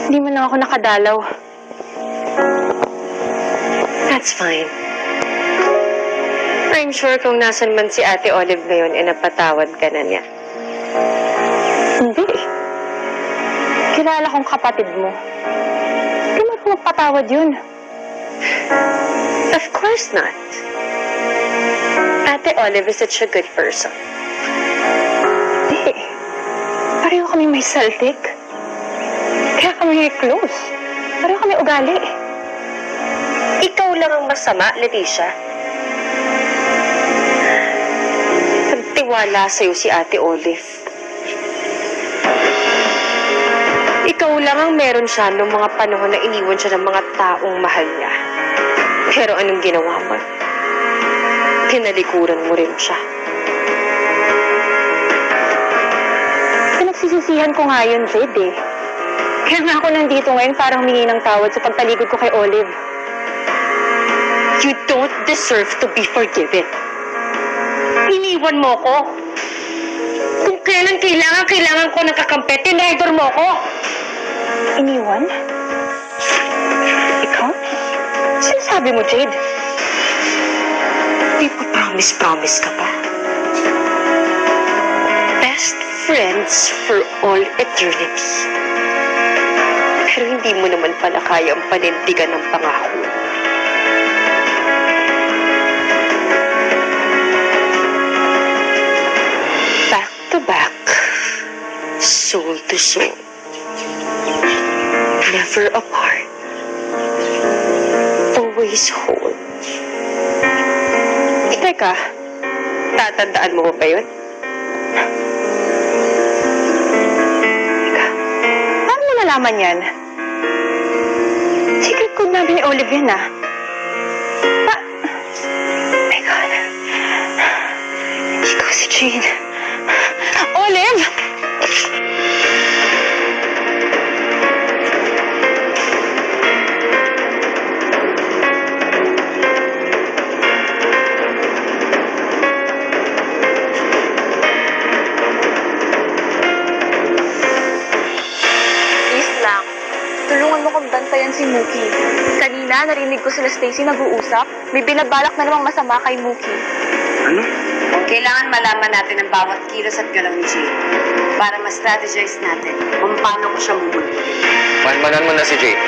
Hindi mo lang ako nakadalaw. That's fine. I'm sure kung nasan man si Ate Olive ngayon, napatawad ka na niya. Hindi. Kilala kong kapatid mo. Hindi mo magpatawad yun. Of course not. Ate Olive is such a good person. Hindi. Pareho kami may saltik. Kaya kami close. Pareho kami ugali. Ikaw lang ang masama, Leticia. Nagtiwala sa'yo si Ate Olive. Ikaw lang ang meron siya noong mga panahon na iniwan siya ng mga taong mahal niya. Pero anong ginawa mo? Tinalikuran mo rin siya. Pinagsisisihan ko nga yun, Jade eh. Kaya nga ako nandito ngayon para humingi ng tawad sa pagtalikod ko kay Olive. You don't deserve to be forgiven. Iniwan mo ko. Kung kailan kailangan ko ng kakampi, tinraidor mo ko. Iniwan? Ikaw? Sinasabi mo, Jade? Di ba promise ka pa? Best friends for all eternity. Pero hindi mo naman pala kayang panindigan ng pangako. Back to back, soul to soul, never apart, always whole. Teka, tatandaan mo ba yun? Teka, paano mo nalaman yan? Secret code namin ni Olive yan ah. My God. Ikaw si Jade. Olive! Tulungan mo kong bantayan si Mookie. Kanina, narinig ko sila Stacy nag-uusap. May binabalak na namang masama kay Mookie. Ano? Kailangan malaman natin ang bawat kilos at galaw ni Jade para ma-strategize natin kung paano ko siya mumulpulin. Palmanan mo na si Jade.